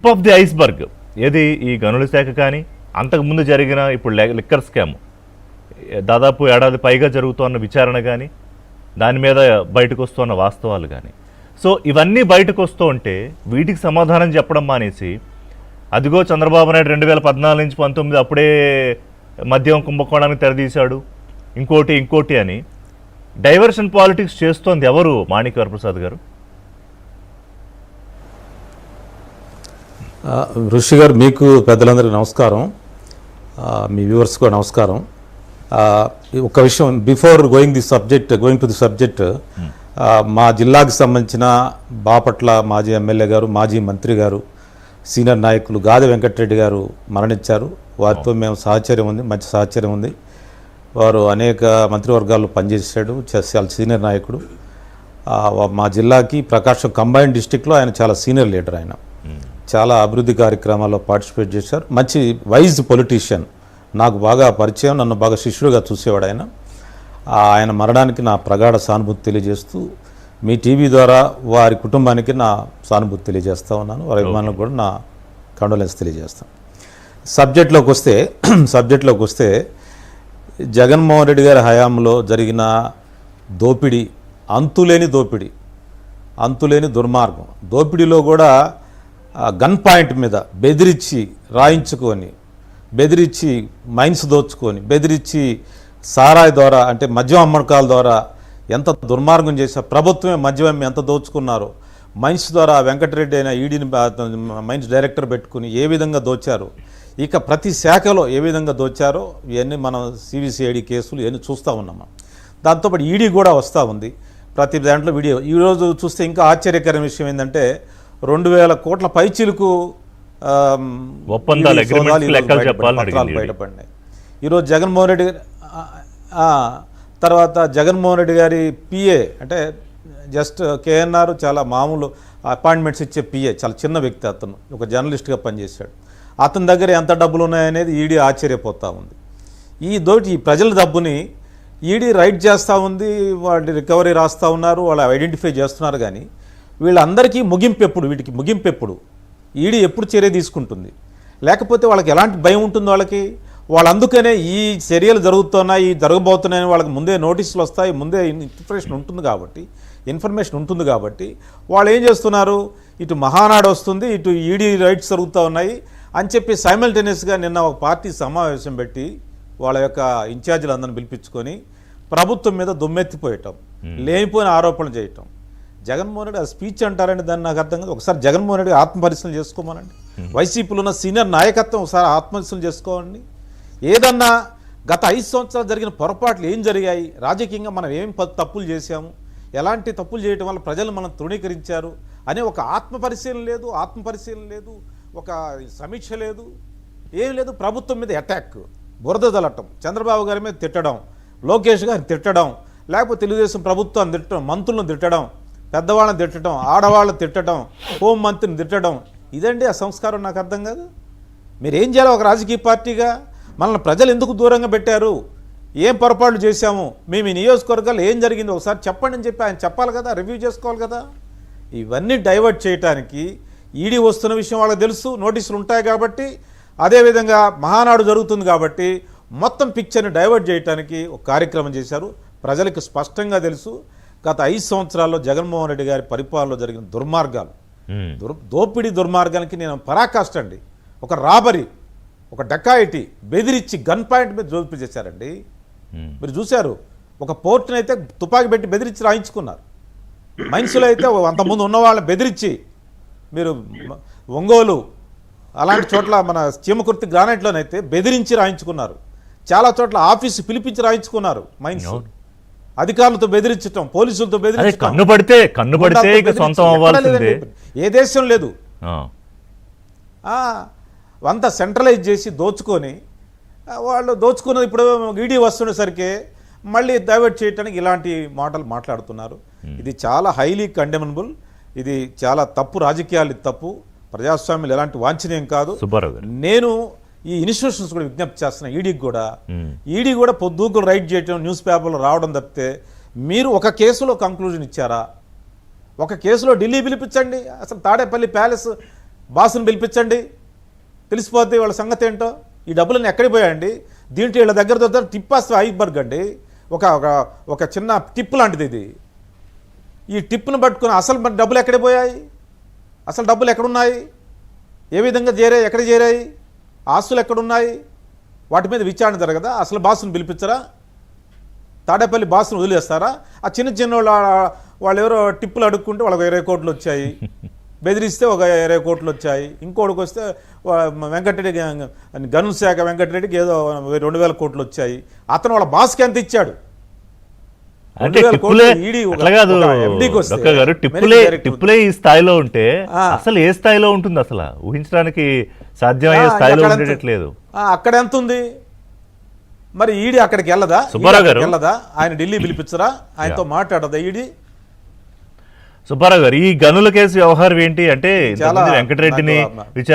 Tip of the iceberg ఏది ఈ గనుల శాఖ కానీ అంతకుముందు జరిగిన ఇప్పుడు లిక్కర్ స్కామ్ దాదాపు ఏడాది పైగా జరుగుతున్న విచారణ కానీ దాని మీద బయటకు వస్తున్న వాస్తవాలు కానీ సో ఇవన్నీ బయటకు వస్తూ ఉంటే వీటికి సమాధానం చెప్పడం మానేసి అదిగో చంద్రబాబు నాయుడు 2014 నుంచి 19 అప్పుడే మద్యం కుంభకోణానికి తెరదీశాడు ఇంకోటి అని డైవర్షన్ పాలిటిక్స్ చేస్తోంది ఎవరు మాణిక్ వరప్రసాద్ గారు? ఋషి గారు, మీకు పెద్దలందరికీ నమస్కారం, మీ వ్యూవర్స్ కూడా నమస్కారం. ఒక విషయం before going to the subject మా జిల్లాకు సంబంధించిన బాపట్ల మాజీ ఎమ్మెల్యే గారు, మాజీ మంత్రి గారు, సీనియర్ నాయకులు గాదె వెంకటరెడ్డి గారు మరణించారు. వారితో మేము సహచర్యం ఉంది, మంచి సహచర్యం ఉంది. వారు అనేక మంత్రివర్గాల్లో పనిచేశాడు, చాలా సీనియర్ నాయకుడు. మా జిల్లాకి ప్రకాశం కంబైన్డ్ డిస్టిక్లో ఆయన చాలా సీనియర్ లీడర్. ఆయన చాలా అభివృద్ధి కార్యక్రమాల్లో పార్టిసిపేట్ చేశారు. మంచి వైజ్ పొలిటీషియన్, నాకు బాగా పరిచయం, నన్ను బాగా శిష్యుడిగా చూసేవాడు ఆయన. ఆయన మరణానికి నా ప్రగాఢ సానుభూతి తెలియజేస్తూ మీ టీవీ ద్వారా వారి కుటుంబానికి నా సానుభూతి తెలియజేస్తూ ఉన్నాను. వారి అభిమానులకు కూడా నా కండోలెన్స్ తెలియజేస్తాను. సబ్జెక్ట్లోకి వస్తే జగన్మోహన్ రెడ్డి గారి హయాంలో జరిగిన దోపిడీ, అంతులేని దుర్మార్గం. దోపిడీలో కూడా గన్ పాయింట్ మీద బెదిరించి మైన్స్ దోచుకొని, బెదిరించి సారాయి ద్వారా అంటే మద్యం అమ్మకాల ద్వారా ఎంత దుర్మార్గం చేశారు. ప్రభుత్వమే మద్యం ఎంత దోచుకున్నారో, మైన్స్ ద్వారా వెంకటరెడ్డి అయిన ఈడీని మైన్స్ డైరెక్టర్ పెట్టుకుని ఏ విధంగా దోచారు, ఇక ప్రతి శాఖలో ఏ విధంగా దోచారో ఇవన్నీ మనం సిబిసిఐడి కేసులు ఇవన్నీ చూస్తూ ఉన్నాము. దాంతోపాటు ఈడీ కూడా వస్తూ ఉంది ప్రతి దాంట్లో వీడియో. ఈరోజు చూస్తే ఇంకా ఆశ్చర్యకరమైన విషయం ఏంటంటే 2000 కోట్ల పైచిలకు ఒప్పందాలు బయటపడినాయి. ఈరోజు జగన్మోహన్ రెడ్డి తర్వాత జగన్మోహన్ రెడ్డి గారి పిఏ అంటే జస్ట్ కేఎన్ఆర్ చాలా మామూలు అపాయింట్మెంట్స్ ఇచ్చే పిఏ, చాలా చిన్న వ్యక్తి. అతను ఒక జర్నలిస్ట్గా పనిచేశాడు. అతని దగ్గర ఎంత డబ్బులు ఉన్నాయనేది ఈడీ ఆశ్చర్యపోతూ ఉంది. ఈ ప్రజల డబ్బుని ఈడీ రైడ్ చేస్తూ ఉంది, వాళ్ళ రికవరీ రాస్తూ ఉన్నారు, వాళ్ళు ఐడెంటిఫై చేస్తున్నారు. కానీ వీళ్ళందరికీ వీటికి ముగింపు ఎప్పుడు, ఈడీ ఎప్పుడు చర్య తీసుకుంటుంది, లేకపోతే వాళ్ళకి ఎలాంటి భయం ఉంటుంది వాళ్ళు అందుకనే ఈ చర్యలు జరగబోతున్నాయని వాళ్ళకి ముందే నోటీసులు వస్తాయి, ముందే ఇన్ఫర్మేషన్ ఉంటుంది కాబట్టి వాళ్ళు ఏం చేస్తున్నారు, ఇటు మహానాడు వస్తుంది, ఇటు ఈడీ రైట్స్ జరుగుతూ ఉన్నాయి అని చెప్పి సైమల్టేనియస్గా నిన్న ఒక పార్టీ సమావేశం పెట్టి వాళ్ళ యొక్క ఇన్ఛార్జీలందరిని పిలిపించుకొని ప్రభుత్వం మీద దుమ్మెత్తిపోయటం, లేనిపోయిన ఆరోపణలు చేయటం. జగన్మోహన్ రెడ్డి ఆ స్పీచ్ అంటారండి, దాన్ని నాకు అర్థం కాదు. ఒకసారి జగన్మోహన్ రెడ్డి ఆత్మపరిశీలన చేసుకోమనండి. వైసీపీలో ఉన్న సీనియర్ నాయకత్వం ఒకసారి ఆత్మపరిశీలన చేసుకోండి. ఏదన్నా గత 5 సంవత్సరాలు జరిగిన పొరపాట్లు ఏం జరిగాయి, రాజకీయంగా మనం ఏం తప్పులు చేశాము, ఎలాంటి తప్పులు చేయడం వల్ల ప్రజలు మనం తృణీకరించారు అనే ఒక ఆత్మపరిశీలన లేదు, ఒక సమీక్ష లేదు, ఏం లేదు. ప్రభుత్వం మీద అటాక్, బురద జల్లటం, చంద్రబాబు గారి మీద తిట్టడం, లోకేష్ గారిని తిట్టడం, లేకపోతే తెలుగుదేశం ప్రభుత్వాన్ని తిట్టడం, మంత్రులను తిట్టడం, పెద్దవాళ్ళని తిట్టడం, ఆడవాళ్ళని తిట్టడం, హోంమంత్రిని తిట్టడం. ఇదండి ఆ సంస్కారం. నాకు అర్థం కాదు. మీరు ఏం చేయాలి ఒక రాజకీయ పార్టీగా? మనల్ని ప్రజలు ఎందుకు దూరంగా పెట్టారు, ఏం పొరపాట్లు చేశాము, మేము ఈ నియోజకవర్గాలు ఏం జరిగిందో ఒకసారి చెప్పండి అని చెప్పి ఆయన చెప్పాలి కదా, రివ్యూ చేసుకోవాలి కదా. ఇవన్నీ డైవర్ట్ చేయడానికి ఈడీ వస్తున్న విషయం వాళ్ళకి తెలుసు, నోటీసులు ఉంటాయి కాబట్టి, అదేవిధంగా మహానాడు జరుగుతుంది కాబట్టి మొత్తం పిక్చర్ని డైవర్ట్ చేయడానికి ఒక కార్యక్రమం చేశారు. ప్రజలకు స్పష్టంగా తెలుసు గత 5 సంవత్సరాల్లో జగన్మోహన్ రెడ్డి గారి పరిపాలనలో జరిగిన దుర్మార్గాలు, దోపిడీ దుర్మార్గానికి నేను పరాకాష్ట అండి. ఒక రాబరీ, ఒక డకాయిటీ, బెదిరించి గన్ పాయింట్ మీద జోల్పి చేశారండి. మీరు చూశారు, ఒక పోర్టుని అయితే తుపాకీ పెట్టి బెదిరించి రాయించుకున్నారు. మైన్స్లో అయితే అంతకుముందు ఉన్న వాళ్ళని బెదిరించి, మీరు ఒంగోలు అలాంటి చోట్ల మన చీమకుర్తి గ్రానైట్లోనైతే బెదిరించి రాయించుకున్నారు. చాలా చోట్ల ఆఫీసు పిలిపించి రాయించుకున్నారు. మైన్స్ అధికారులతో బెదిరించటం, పోలీసులతో బెదిరించటం. కన్ను పడితే సొంతం అవ్వాల్సిందే. ఏ దేశం లేదు. అంతా సెంట్రలైజ్ చేసి దోచుకొని వాళ్ళు దోచుకున్నది ఇప్పుడు ఈడీ వస్తుండేసరికి మళ్ళీ డైవర్ట్ చేయడానికి ఇలాంటి మాటలు మాట్లాడుతున్నారు. ఇది చాలా హైలీ కండెమనబుల్. ఇది చాలా తప్పు, రాజకీయాలు తప్పు, ప్రజాస్వామ్యాలు ఎలాంటి వాంఛనీయం కాదు. నేను ఈ ఇన్స్టిట్యూషన్స్ కూడా విజ్ఞప్తి చేస్తున్నా, ఈడీ కూడా పొద్దుకులు రైట్ చేయటం, న్యూస్ పేపర్లో రావడం తప్పితే మీరు ఒక కేసులో కంక్లూజన్ ఇచ్చారా? ఒక కేసులో ఢిల్లీ పిలిపించండి. అసలు తాడేపల్లి ప్యాలెస్ బాసును పిలిపించండి, తెలిసిపోద్ది వాళ్ళ సంగతి ఏంటో. ఈ డబ్బులన్నీ ఎక్కడికి పోయాయండి? దీంట్లో వీళ్ళ దగ్గర టిప్ ఆఫ్ ఐబర్గ్ అండి, ఒక ఒక చిన్న టిప్ లాంటిది ఇది. ఈ టిప్ను పట్టుకుని అసలు మరి డబ్బులు ఎక్కడికి పోయాయి? అసలు డబ్బులు ఎక్కడున్నాయి? ఏ విధంగా చేరాయి? ఎక్కడ చేరాయి? ఆస్తులు ఎక్కడున్నాయి? వాటి మీద విచారణ జరగదా? అసలు బాసును పిలిపించరా? తాడేపల్లి బాసును వదిలేస్తారా? ఆ చిన్న వాళ్ళు ఎవరో టిప్పులు అడుక్కుంటే వాళ్ళకి 20 కోట్లు వచ్చాయి, బెదిరిస్తే ఒక 20 కోట్లు వచ్చాయి, ఇంకోటికి వస్తే వెంకటరెడ్డి గనుల శాఖ వెంకటరెడ్డికి ఏదో 2000 కోట్లు వచ్చాయి. అతను వాళ్ళ బాస్కి ఎంత ఇచ్చాడు? అంటే 2000 టిప్పులే కోట్లు ఈడీ అట్లా కాదు MDకి వస్తే డొక్క గారు, టిప్పులే ఈ స్థాయిలో ఉంటే అసలు ఏ స్థాయిలో ఉంటుంది? అసలు ఊహించడానికి సాధ్యమయ్యే స్థాయిలో ఉండేటట్లేదు. అక్కడ ఎంత ఉంది మరి? ఈడీ అక్కడికి వెళ్ళదా? సుబ్బారావు గారు వెళ్ళదా? ఆయన ఢిల్లీ పిలిపించరా? ఆయనతో మాట్లాడదా ఈడీ? సుబ్బారావు గారు, ఈ గనుల కేసు వ్యవహారం ఏంటి అంటే చాలా వెంకటరెడ్డిని నాకు విచారణ